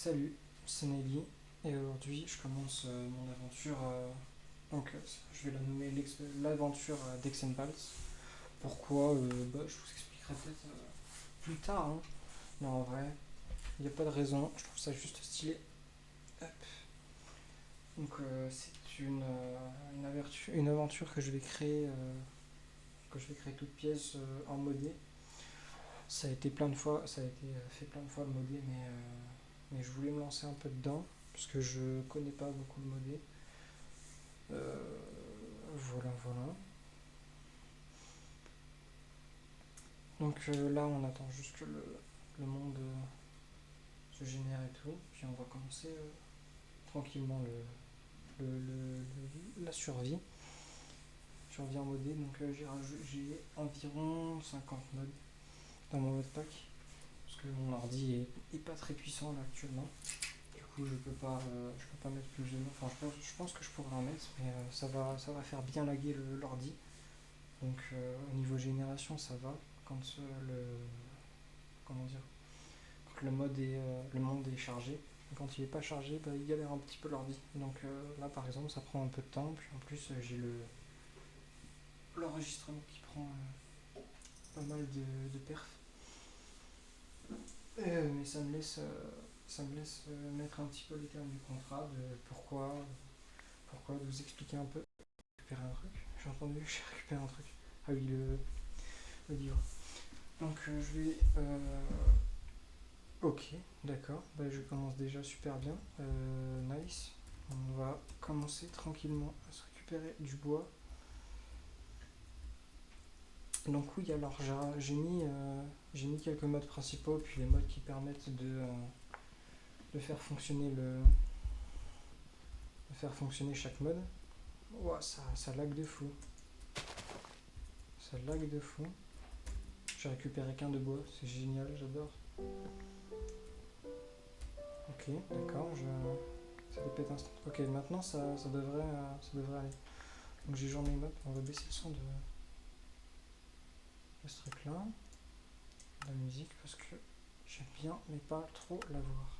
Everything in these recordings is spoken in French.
Salut, c'est Nelly et aujourd'hui je commence mon aventure. Je vais la nommer l'aventure d'Exenpals. Pourquoi Je vous expliquerai peut-être plus tard, hein. Mais en vrai, il n'y a pas de raison, je trouve ça juste stylé. Hop. Donc c'est une aventure que je vais créer toute pièce en modé. Ça a été fait plein de fois le modé, mais je voulais me lancer un peu dedans parce que je connais pas beaucoup le modé. Voilà, voilà. Donc là, on attend juste que le monde se génère et tout, puis on va commencer tranquillement la survie. Survie en modé, donc j'ai environ 50 modes dans mon modpack, parce que mon ordi est pas très puissant là actuellement. Du coup, je peux pas mettre plus de modes. Enfin, je pense que je pourrais en mettre, mais ça va faire bien laguer l'ordi. Donc au niveau génération, ça va. Quand comment dire, quand le monde est chargé. Et quand il est pas chargé, bah, il galère un petit peu l'ordi. Donc là, par exemple, ça prend un peu de temps. Puis en plus, j'ai l'enregistrement qui prend pas mal de perf. Mais ça me laisse mettre un petit peu les termes du contrat, de pourquoi, de vous expliquer un peu. Récupérer un truc. J'ai entendu, j'ai récupéré un truc. Ah oui, le livre. Donc je vais ok, d'accord. Bah, je commence déjà super bien. Nice. On va commencer tranquillement à se récupérer du bois. Donc oui, alors j'ai mis quelques modes principaux, puis les modes qui permettent de faire fonctionner de faire fonctionner chaque mode. Ouah, ça lag de fou. Ça lag de fou. J'ai récupéré qu'un de bois, c'est génial, j'adore. Ok, d'accord, ça dépète instant. Ok, maintenant ça devrait aller. Donc j'ai journée mode, on va baisser le son de ce truc là, la musique, parce que j'aime bien, mais pas trop la voir.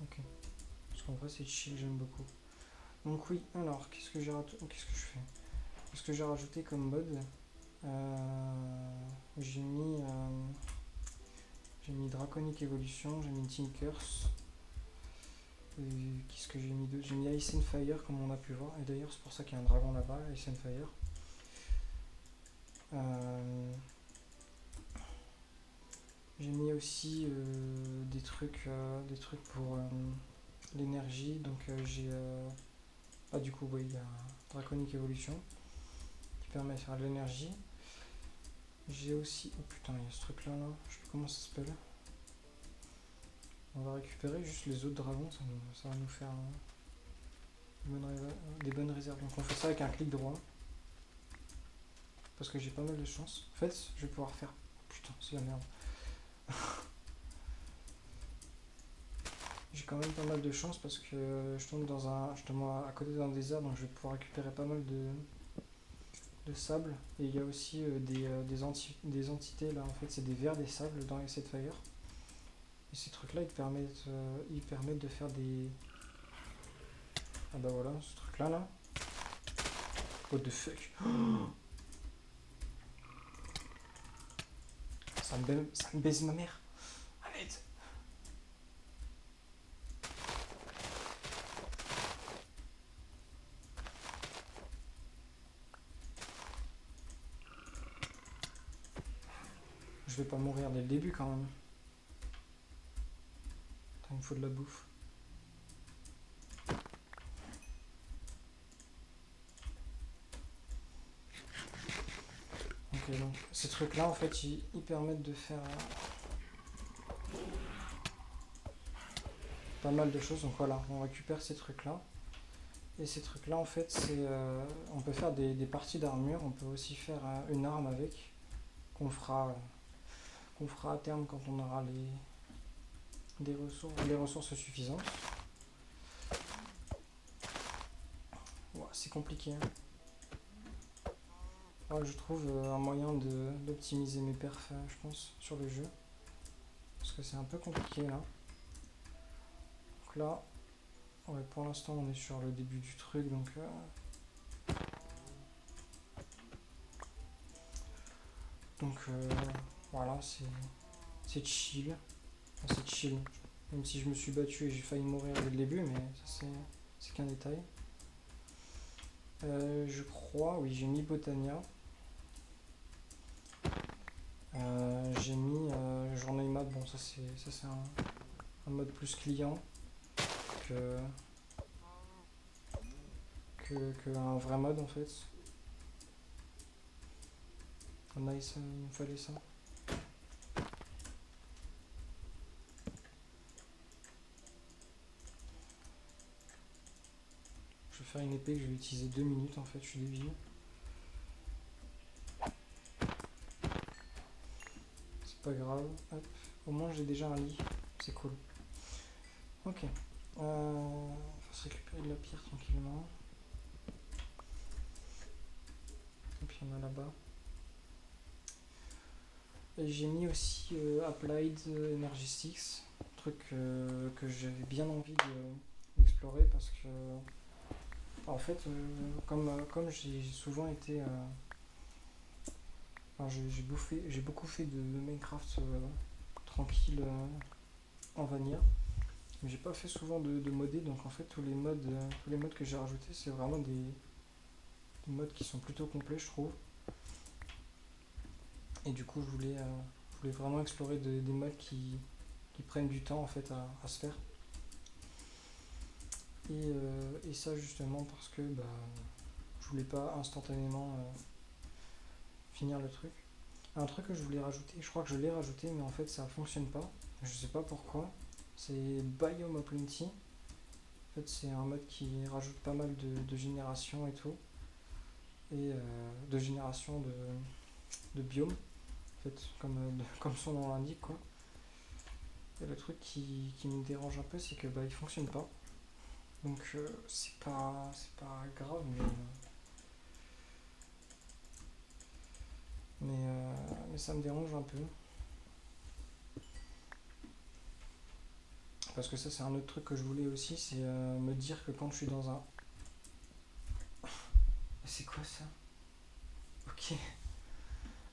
Ok, parce qu'en vrai c'est chill, j'aime beaucoup. Donc oui, alors qu'est-ce que je fais? Qu'est-ce que j'ai rajouté comme mode? Euh, j'ai mis euh, j'ai mis Draconic Evolution, j'ai mis Tinkers. Qu'est-ce que j'ai mis d'autre? J'ai mis Ice and Fire comme on a pu voir. Et d'ailleurs c'est pour ça qu'il y a un dragon là-bas, Ice and Fire. Euh, j'ai mis aussi des trucs pour l'énergie. Donc j'ai du coup oui, il y a Draconic Evolution qui permet de faire de l'énergie. J'ai aussi oh putain il y a ce truc là, je sais plus comment ça s'appelle. On va récupérer juste les autres dragons, ça va nous faire des bonnes réserves. Donc on fait ça avec un clic droit. Parce que j'ai pas mal de chance. En fait, je vais pouvoir faire. Putain, c'est la merde. J'ai quand même pas mal de chance parce que je tombe à côté d'un désert, donc je vais pouvoir récupérer pas mal de sable. Et il y a aussi des entités là, en fait, c'est des vers des sables dans Acid Fire. Et ces trucs là, ils permettent de faire des. Ah bah voilà, ce truc là. What the fuck? Ça me baise ma mère. Arrête! Je vais pas mourir dès le début quand même. Il me faut de la bouffe. Ok, donc ces trucs là en fait ils permettent de faire pas mal de choses. Donc voilà, on récupère ces trucs là. Et ces trucs là en fait on peut faire des parties d'armure, on peut aussi faire une arme avec qu'on fera, qu'on fera à terme quand on aura les ressources suffisantes. Ouah, c'est compliqué, hein. Ouais, je trouve un moyen d'optimiser mes perfs, je pense, sur le jeu. parce que c'est un peu compliqué là. Donc là, ouais, pour l'instant on est sur le début du truc, donc voilà, c'est chill. Enfin, c'est chill. Même si je me suis battu et j'ai failli mourir dès le début, mais ça c'est qu'un détail. Je crois, oui, j'ai mis Botania. J'ai mis journée map. Bon, ça c'est un mode plus client que, que un vrai mode en fait. Nice, il me fallait ça. Je vais faire une épée que je vais utiliser 2 minutes en fait, je suis débile. C'est pas grave. Hop. Au moins j'ai déjà un lit, c'est cool. Ok. On va se récupérer de la pierre tranquillement. Et puis on a là-bas. Et j'ai mis aussi Applied Energy Sticks, un truc que j'avais bien envie d'explorer parce que en fait comme j'ai souvent été enfin, j'ai beaucoup fait de Minecraft tranquille en vanilla, mais j'ai pas fait souvent de modder, donc en fait tous les modes que j'ai rajoutés c'est vraiment des modes qui sont plutôt complets je trouve. Et du coup je voulais vraiment explorer des modes qui prennent du temps en fait à se faire. Et ça justement parce que bah, je voulais pas instantanément finir le truc. Un truc que je voulais rajouter, je crois que je l'ai rajouté mais en fait ça fonctionne pas. Je sais pas pourquoi. C'est Biome Plenty. En fait c'est un mode qui rajoute pas mal de génération et tout. Et de génération de biomes. En fait comme son nom l'indique quoi. Et le truc qui me dérange un peu c'est que bah il fonctionne pas. Donc c'est pas grave mais ça me dérange un peu. Parce que ça c'est un autre truc que je voulais aussi, c'est me dire que quand je suis dans un... C'est quoi ça? Ok,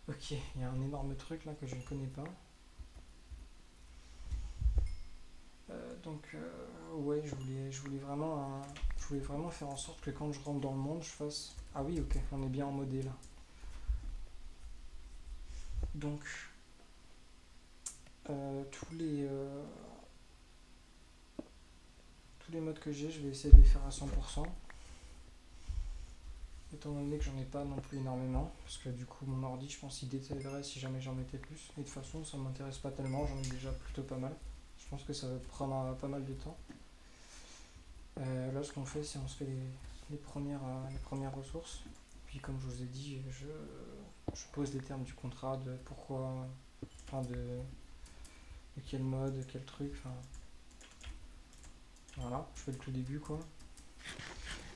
ok, il y a un énorme truc là que je ne connais pas. Ouais, je voulais vraiment faire en sorte que quand je rentre dans le monde, je fasse... Ah oui, ok, on est bien en modé là. Donc, euh, tous les, euh, tous les modes que j'ai, je vais essayer de les faire à 100%. Étant donné que j'en ai pas non plus énormément, parce que du coup mon ordi je pense qu'il détruirait si jamais j'en mettais plus. Et de toute façon ça m'intéresse pas tellement, j'en ai déjà plutôt pas mal. Je pense que ça va prendre pas mal de temps. Là ce qu'on fait c'est on se fait les premières ressources. Puis comme je vous ai dit, je pose les termes du contrat, de pourquoi, enfin de quel mode, quel truc, enfin voilà, je fais le tout début quoi.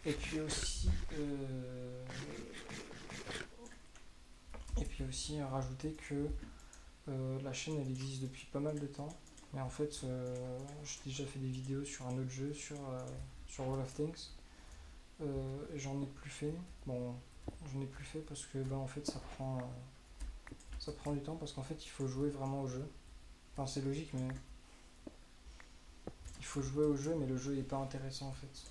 Et puis aussi rajouter que la chaîne elle existe depuis pas mal de temps. Mais en fait, j'ai déjà fait des vidéos sur un autre jeu, sur World of Tanks. Et j'en ai plus fait. Bon, j'en ai plus fait parce que bah, en fait ça prend du temps parce qu'en fait il faut jouer vraiment au jeu. Enfin c'est logique mais il faut jouer au jeu mais le jeu est pas intéressant en fait.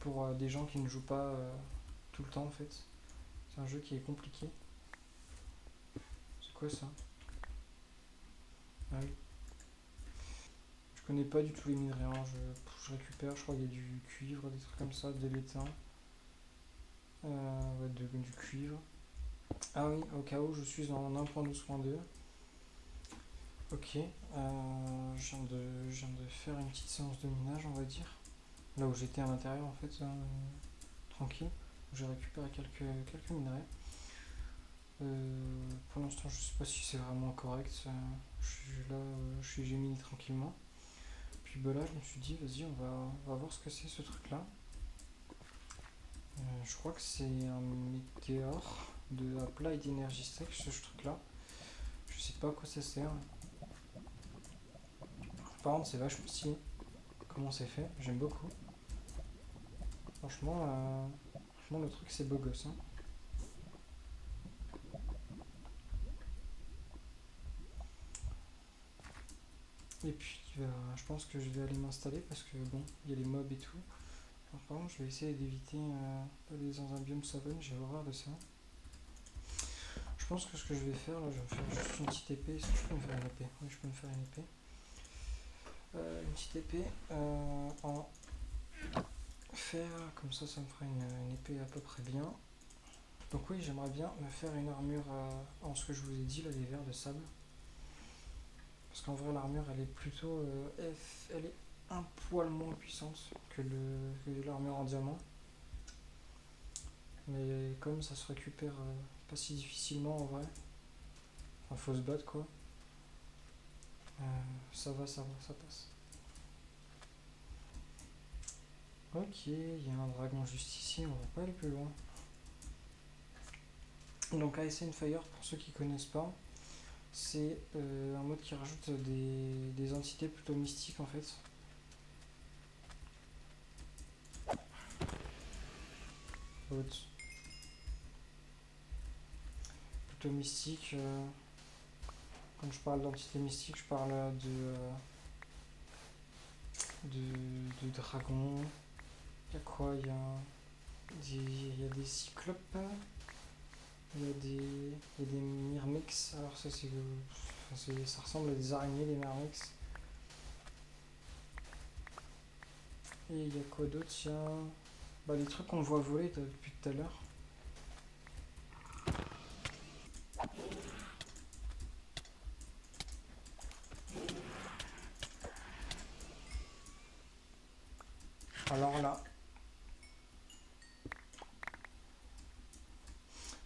Pour des gens qui ne jouent pas tout le temps en fait. C'est un jeu qui est compliqué. C'est quoi ça? Ah oui. Je connais pas du tout les minerais, hein. Je récupère, je crois qu'il y a du cuivre, des trucs comme ça, de l'étain, ouais, du cuivre. Ah oui, au cas où je suis en 1.12.2. Ok, je viens de faire une petite séance de minage, on va dire. Là où j'étais à l'intérieur, en fait, tranquille. J'ai récupéré quelques minerais. Pour l'instant, je sais pas si c'est vraiment correct. Je suis là, j'ai miné tranquillement. Puis bah là, je me suis dit, vas-y, on va voir ce que c'est ce truc-là. Je crois que c'est un météore de Applied Energy Stick, ce truc-là. Je sais pas à quoi ça sert. Par contre, c'est vachement stylé comment c'est fait, j'aime beaucoup. Franchement, le truc c'est beau gosse. Hein. Et puis, je pense que je vais aller m'installer parce que bon, il y a les mobs et tout. Alors, par contre, je vais essayer d'éviter d'aller dans un biome savane, j'ai horreur de ça. Je pense que ce que je vais faire, là, je vais me faire juste une petite épée. Est-ce que je peux me faire une épée? Oui, je peux me faire une épée. Une petite épée en fer, comme ça me fera une épée à peu près bien. Donc oui, j'aimerais bien me faire une armure en ce que je vous ai dit, là, les vers de sable. Parce qu'en vrai, l'armure, elle est plutôt... elle est un poil moins puissante que l'armure en diamant. Mais comme ça se récupère pas si difficilement en vrai, enfin faut se battre quoi, ça va, ça passe. Ok, il y a un dragon juste ici, on va pas aller plus loin. Donc Ascend Fire, pour ceux qui connaissent pas, c'est un mode qui rajoute des entités plutôt mystiques en fait. Plutôt mystique. Quand je parle d'entités mystiques, je parle de dragons. Il y a quoi? Il y a des cyclopes. Il y a des myrmex. Alors ça ça ressemble à des araignées, les myrmex. Et il y a quoi d'autre? Il y a les trucs qu'on voit voler depuis tout à l'heure. Alors là.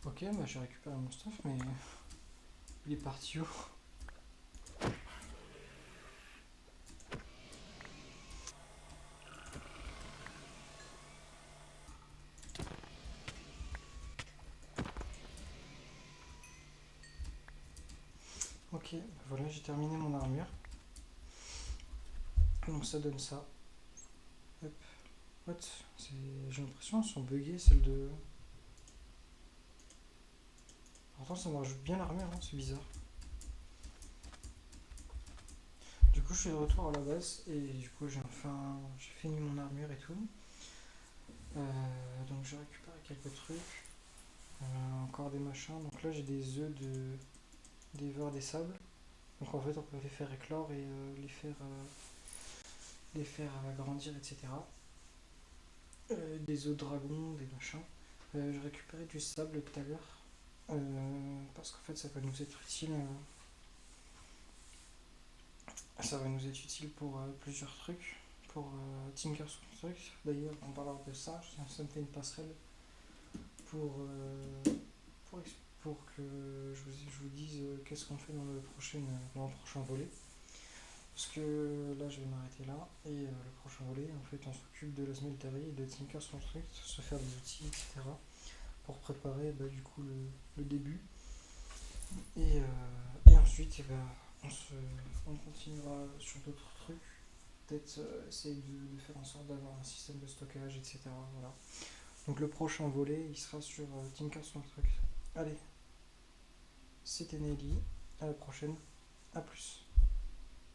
Ok, j'ai récupéré mon stuff, mais il est parti où? Ok, voilà, j'ai terminé mon armure. Donc ça donne ça. Hop. What? J'ai l'impression qu'elles sont buggées, celles de... Pourtant ça me rajoute bien l'armure, hein, c'est bizarre. Du coup je suis de retour à la base et du coup j'ai fini mon armure et tout. Donc j'ai récupéré quelques trucs. Encore des machins. Donc là j'ai des œufs des vers des sables. Donc en fait on peut les faire éclore et les faire grandir, etc. Des œufs de dragon, des machins. J'ai récupéré du sable tout à l'heure. Parce qu'en fait ça va nous être utile. Ça va nous être utile pour plusieurs trucs. Pour Tinker's Construct. D'ailleurs en parlant de ça, ça me fait une passerelle pour, pour, pour que je vous dise qu'est-ce qu'on fait dans le prochain volet. Parce que là je vais m'arrêter là et le prochain volet en fait on s'occupe de la smelterie et de Tinker's Construct, se faire des outils, etc. pour préparer du coup le début. Et ensuite on continuera sur d'autres trucs. Peut-être essayer de faire en sorte d'avoir un système de stockage, etc. Voilà. Donc le prochain volet il sera sur Tinker's Construct. Allez, c'était Nelly, à la prochaine, à plus.